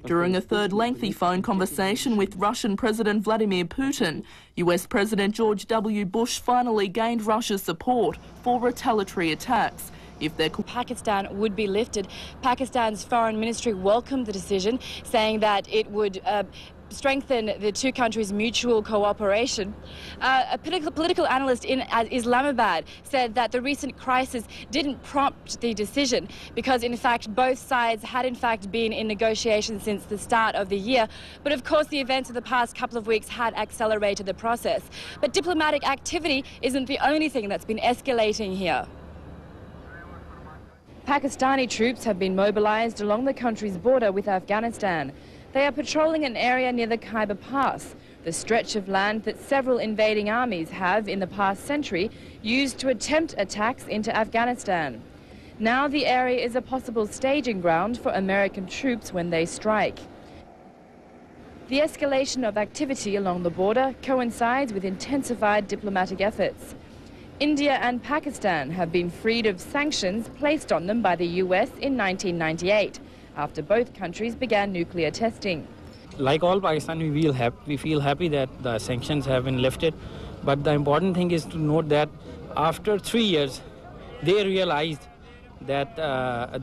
During a third lengthy phone conversation with Russian President Vladimir Putin, US President George W. Bush finally gained Russia's support for retaliatory attacks. If Pakistan would be lifted, Pakistan's foreign ministry welcomed the decision, saying that it would strengthen the two countries' mutual cooperation. A political analyst in Islamabad said that the recent crisis didn't prompt the decision because, in fact, both sides had, in fact, been in negotiations since the start of the year. But, of course, the events of the past couple of weeks had accelerated the process. But diplomatic activity isn't the only thing that's been escalating here. Pakistani troops have been mobilized along the country's border with Afghanistan. They are patrolling an area near the Khyber Pass, the stretch of land that several invading armies have, in the past century, used to attempt attacks into Afghanistan. Now the area is a possible staging ground for American troops when they strike. The escalation of activity along the border coincides with intensified diplomatic efforts. India and Pakistan have been freed of sanctions placed on them by the US in 1998, after both countries began nuclear testing. Like all Pakistan, we feel happy that the sanctions have been lifted. But the important thing is to note that after 3 years, they realized that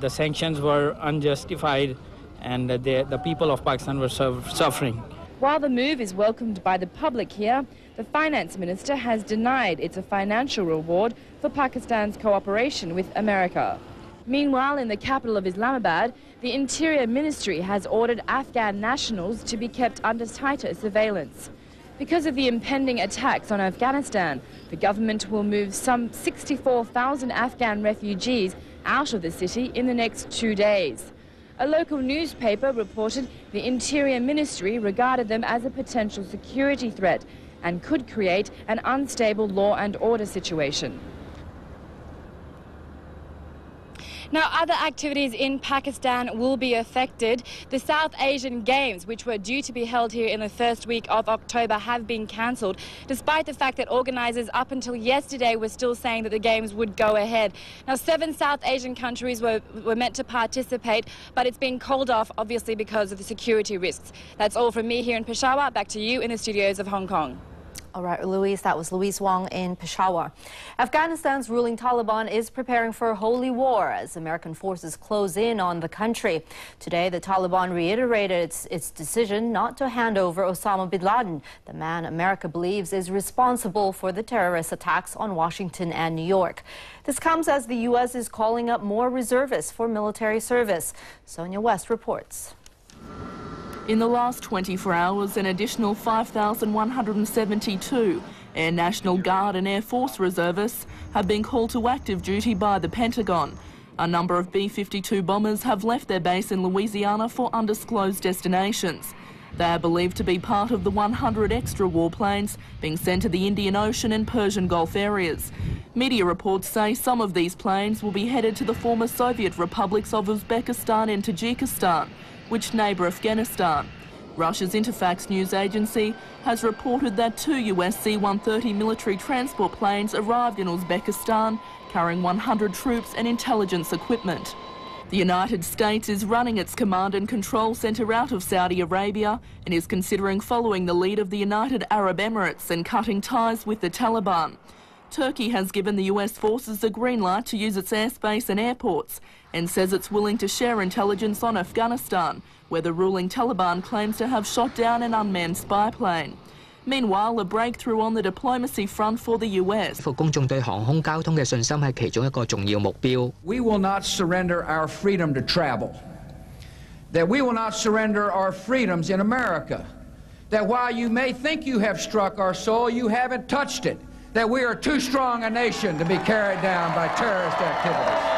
the sanctions were unjustified and the people of Pakistan were suffering. While the move is welcomed by the public here, the finance minister has denied it's a financial reward for Pakistan's cooperation with America. Meanwhile, in the capital of Islamabad, the Interior Ministry has ordered Afghan nationals to be kept under tighter surveillance. Because of the impending attacks on Afghanistan, the government will move some 64,000 Afghan refugees out of the city in the next 2 days. A local newspaper reported the Interior Ministry regarded them as a potential security threat and could create an unstable law and order situation. Now, other activities in Pakistan will be affected. The South Asian Games, which were due to be held here in the first week of October, have been cancelled, despite the fact that organisers up until yesterday were still saying that the Games would go ahead. Now, 7 South Asian countries were meant to participate, but it's been called off, obviously, because of the security risks. That's all from me here in Peshawar. Back to you in the studios of Hong Kong. All right, Louise, that was Louise Wong in Peshawar. Afghanistan's ruling Taliban is preparing for a holy war as American forces close in on the country. Today, the Taliban reiterated its decision not to hand over Osama bin Laden, the man America believes is responsible for the terrorist attacks on Washington and New York. This comes as the U.S. is calling up more reservists for military service. Sonia West reports. In the last 24 hours, an additional 5,172 Air National Guard and Air Force reservists have been called to active duty by the Pentagon. A number of B-52 bombers have left their base in Louisiana for undisclosed destinations. They are believed to be part of the 100 extra warplanes being sent to the Indian Ocean and Persian Gulf areas. Media reports say some of these planes will be headed to the former Soviet republics of Uzbekistan and Tajikistan, which neighbour Afghanistan. Russia's Interfax news agency has reported that 2 US C-130 military transport planes arrived in Uzbekistan carrying 100 troops and intelligence equipment. The United States is running its command and control centre out of Saudi Arabia and is considering following the lead of the United Arab Emirates and cutting ties with the Taliban. Turkey has given the US forces the green light to use its airspace and airports and says it's willing to share intelligence on Afghanistan, where the ruling Taliban claims to have shot down an unmanned spy plane. Meanwhile, a breakthrough on the diplomacy front for the US. 公眾對航空交通嘅信心係其中一個重要目標。 We will not surrender our freedom to travel. That we will not surrender our freedoms in America. That while you may think you have struck our soul, you haven't touched it. That we are too strong a nation to be carried down by terrorist activities.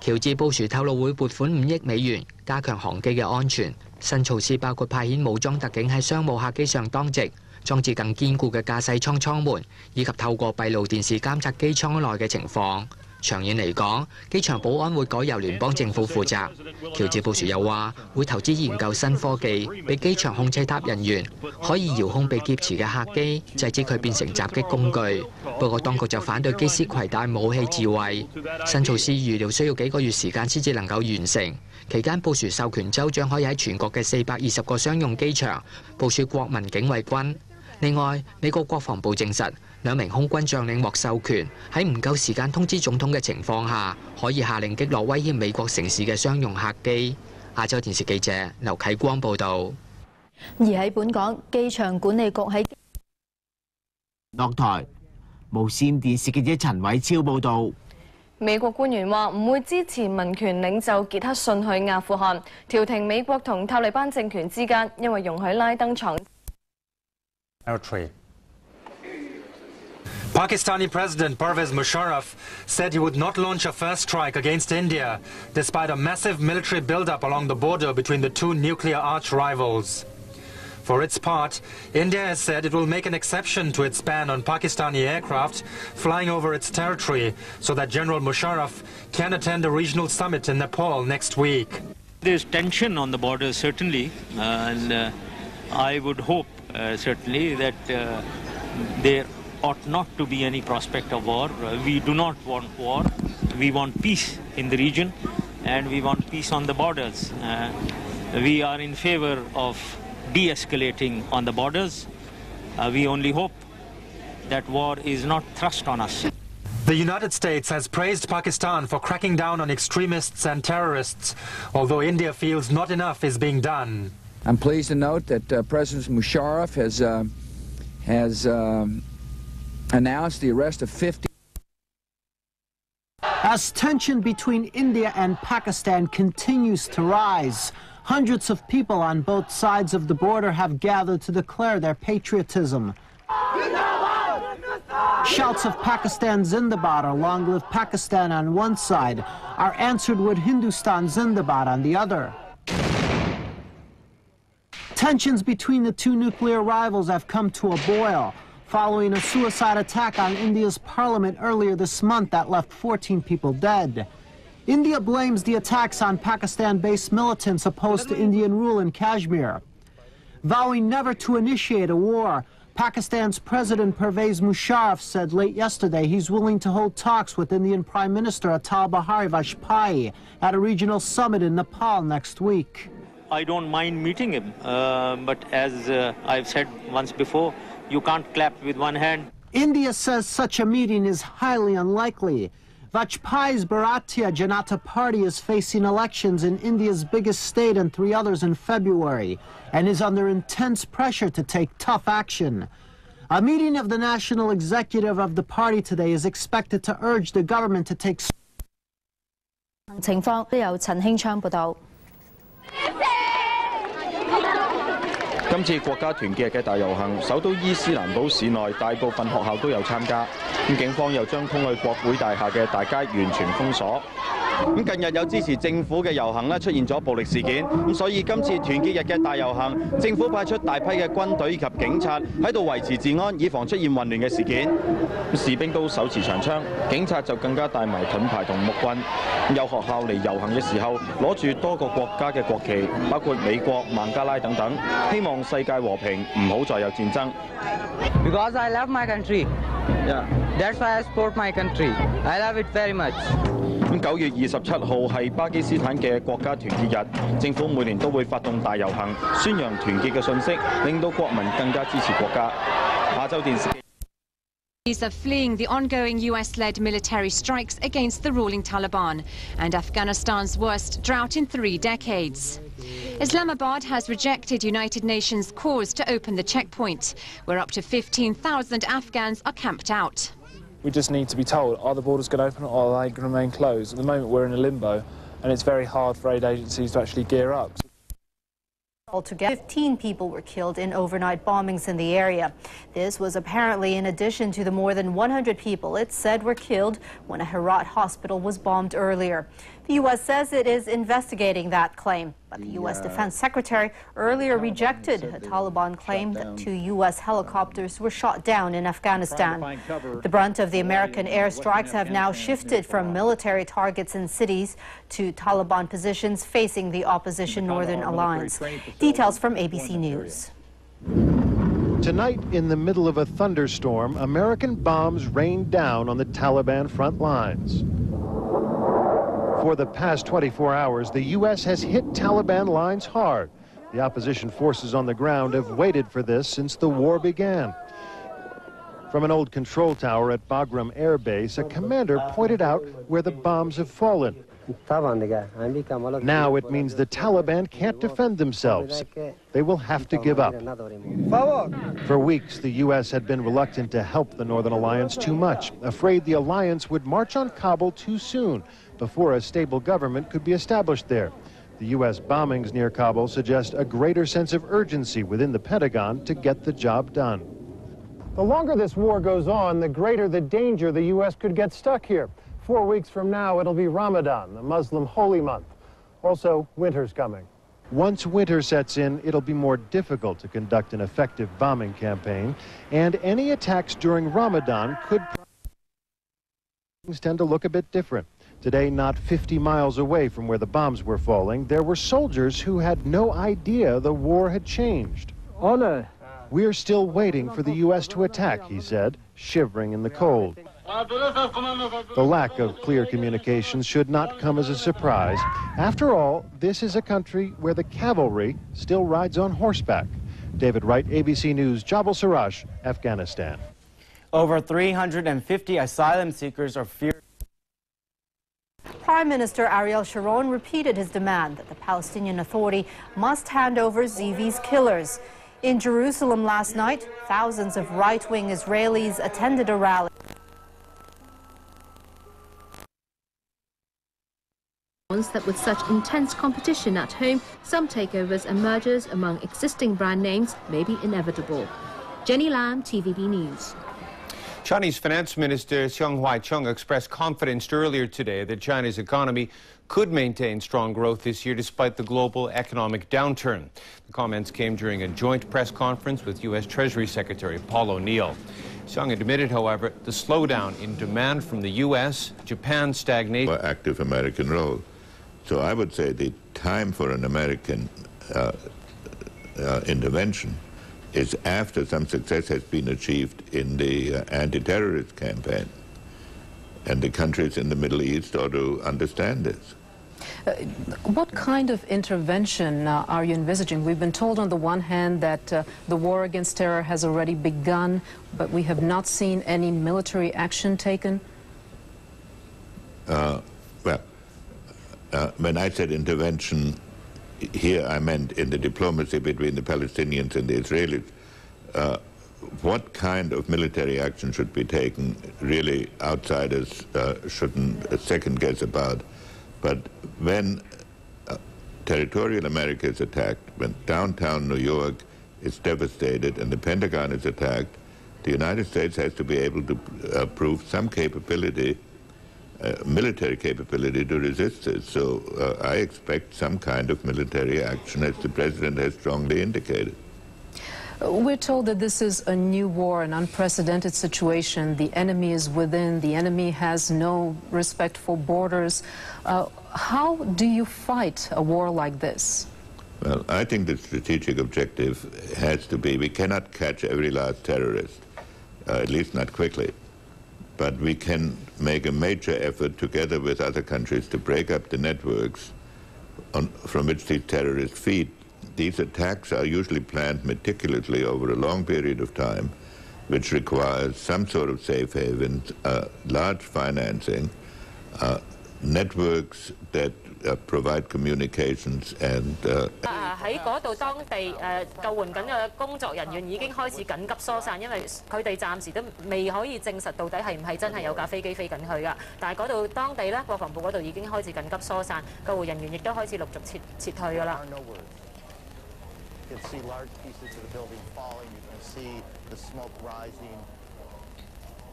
喬治布殊透露會撥款5億美元加強航機嘅安全。新措施包括派遣武裝特警喺商務客機上當值，裝置更堅固嘅駕駛艙艙門，以及透過閉路電視監察機艙內嘅情況。長遠嚟講，機場保安會改由聯邦政府負責。喬治布殊又話會投資研究新科技，俾機場控制塔人員可以遙控被劫持嘅客機，制止佢變成襲擊工具。不過當局就反對機師攜帶武器自衛。新措施預料需要幾個月時間先至能夠完成。期間，布殊授權州長可以喺全國嘅420個商用機場部署國民警衛軍。另外，美國國防部證實，2名空軍將領獲授權喺唔夠時間通知總統嘅情況下，可以下令擊落威脅美國城市嘅商用客機。亞洲電視記者劉啟光報導。而喺本港，機場管理局喺落台。無線電視記者陳偉超報導。美國官員話唔會支持民權領袖傑克遜去阿富汗，調停美國同塔利班政權之間，因為容許拉登闖。Pakistani President Pervez Musharraf said he would not launch a first strike against India, despite a massive military build-up along the border between the two nuclear arch-rivals. For its part, India has said it will make an exception to its ban on Pakistani aircraft flying over its territory so that General Musharraf can attend a regional summit in Nepal next week. There's tension on the border, certainly, and I would hope, certainly, that there ought not to be any prospect of war. We do not want war. We want peace in the region, and we want peace on the borders. We are in favor of de-escalating on the borders. We only hope that war is not thrust on us. The United States has praised Pakistan for cracking down on extremists and terrorists, although India feels not enough is being done. I'm pleased to note that President Musharraf has announced the arrest of 50. As tension between India and Pakistan continues to rise, hundreds of people on both sides of the border have gathered to declare their patriotism. Shouts of Pakistan Zindabad or Long Live Pakistan on one side are answered with Hindustan Zindabad on the other. Tensions between the two nuclear rivals have come to a boil following a suicide attack on India's parliament earlier this month that left 14 people dead. India blames the attacks on Pakistan-based militants opposed to Indian rule in Kashmir. Vowing never to initiate a war, Pakistan's President Pervez Musharraf said late yesterday he's willing to hold talks with Indian Prime Minister Atal Bihari Vajpayee at a regional summit in Nepal next week. I don't mind meeting him, but as I've said once before, you can't clap with one hand. India says such a meeting is highly unlikely. Vajpayee's Bharatiya Janata Party is facing elections in India's biggest state and 3 others in February, and is under intense pressure to take tough action. A meeting of the national executive of the party today is expected to urge the government to take. 情況由陳興昌報道。今次國家團結日嘅大遊行，首都伊斯蘭堡市內大部分學校都有參加。警方又將通去國會大廈嘅大街完全封鎖。近日有支持政府嘅遊行出現咗暴力事件，所以今次團結日嘅大遊行，政府派出大批嘅軍隊以及警察喺度維持治安，以防出現混亂嘅事件。士兵都手持長槍，警察就更加帶埋盾牌同木棍。有學校嚟遊行嘅時候，攞住多個國家嘅國旗，包括美國、孟加拉等等，希望世界和平，唔好再有戰爭。Because I love my country. Yeah. That's why I support my country. I love it very much. 9月27號係巴基斯坦嘅國家團結日，政府每年都會發動大遊行，宣揚團結嘅信息，令到國民更加支持國家。亞洲電視。Are fleeing the ongoing US-led military strikes against the ruling Taliban and Afghanistan's worst drought in 3 decades. Islamabad has rejected United Nations calls to open the checkpoint, where up to 15,000 Afghans are camped out. We just need to be told, are the borders going to open or are they going to remain closed? At the moment we're in a limbo and it's very hard for aid agencies to actually gear up. Altogether, 15 people were killed in overnight bombings in the area. This was apparently in addition to the more than 100 people it said were killed when a Herat hospital was bombed earlier. The U.S. says it is investigating that claim, but the U.S. Defense Secretary earlier rejected a Taliban claim that 2 U.S. helicopters were shot down in Afghanistan. The brunt of the American airstrikes have now shifted from military targets in cities to Taliban positions facing the opposition Northern Alliance. Details from ABC News. Tonight, in the middle of a thunderstorm, American bombs rained down on the Taliban front lines. For the past 24 hours, the U.S. has hit Taliban lines hard. The opposition forces on the ground have waited for this since the war began. From an old control tower at Bagram Air Base, a commander pointed out where the bombs have fallen. Now it means the Taliban can't defend themselves. They will have to give up. For weeks, the U.S. had been reluctant to help the Northern Alliance too much, afraid the alliance would march on Kabul too soon before a stable government could be established there. The U.S. bombings near Kabul suggest a greater sense of urgency within the Pentagon to get the job done. The longer this war goes on, the greater the danger the U.S. could get stuck here. 4 weeks from now, it'll be Ramadan, the Muslim holy month. Also, winter's coming. Once winter sets in, it'll be more difficult to conduct an effective bombing campaign, and any attacks during Ramadan could tend to look a bit different. Today, not 50 miles away from where the bombs were falling, there were soldiers who had no idea the war had changed. We're still waiting for the U.S. to attack, he said, shivering in the cold. The lack of clear communications should not come as a surprise. After all, this is a country where the cavalry still rides on horseback. David Wright, ABC News, Jabal Siraj, Afghanistan. Over 350 asylum seekers are feared. Prime Minister Ariel Sharon repeated his demand that the Palestinian Authority must hand over Zivi's killers. In Jerusalem last night, thousands of right-wing Israelis attended a rally. That with such intense competition at home, some takeovers and mergers among existing brand names may be inevitable. Jenny Lam, TVB News. Chinese Finance Minister Xiang Huaicheng expressed confidence earlier today that China's economy could maintain strong growth this year despite the global economic downturn. The comments came during a joint press conference with U.S. Treasury Secretary Paul O'Neill. Xiang admitted, however, the slowdown in demand from the U.S., Japan stagnation. Active American role. So I would say the time for an American intervention is after some success has been achieved in the anti-terrorist campaign. And the countries in the Middle East ought to understand this. What kind of intervention are you envisaging? We've been told on the one hand that the war against terror has already begun, but we have not seen any military action taken. When I said intervention, here I meant in the diplomacy between the Palestinians and the Israelis. What kind of military action should be taken, really outsiders shouldn't second guess about. But when territorial America is attacked, when downtown New York is devastated and the Pentagon is attacked, the United States has to be able to prove some capability, military capability to resist it. So I expect some kind of military action, as the President has strongly indicated. We're told that this is a new war, an unprecedented situation. The enemy is within. The enemy has no respect for borders. How do you fight a war like this? Well, I think the strategic objective has to be, we cannot catch every last terrorist, at least not quickly. But we can make a major effort together with other countries to break up the networks from which these terrorists feed. These attacks are usually planned meticulously over a long period of time, which requires some sort of safe havens, large financing, networks that provide communications and 喺嗰度當地救援緊嘅工作人員已經開始緊急疏散，因為佢哋暫時都未可以證實到底係唔係真係有架飛機飛緊去㗎。但係嗰度當地咧，國防部嗰度已經開始緊急疏散，救援人員亦都開始陸續撤退㗎啦。You can see large pieces of the building falling. You can see the smoke rising.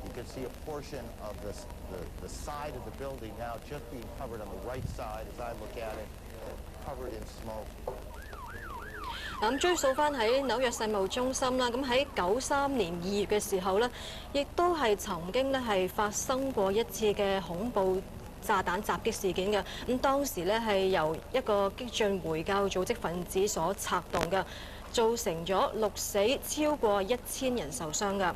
You can see a portion of the side of the building now just being covered on the right side as I look at it, covered in smoke. 咁追溯翻喺紐約世貿中心啦，咁喺93年2月嘅時候咧，亦都係曾經咧係發生過一次嘅恐怖炸彈襲擊事件嘅。咁當時咧係由一個激進回教組織分子所策動嘅，造成咗6死超過1000人受傷㗎。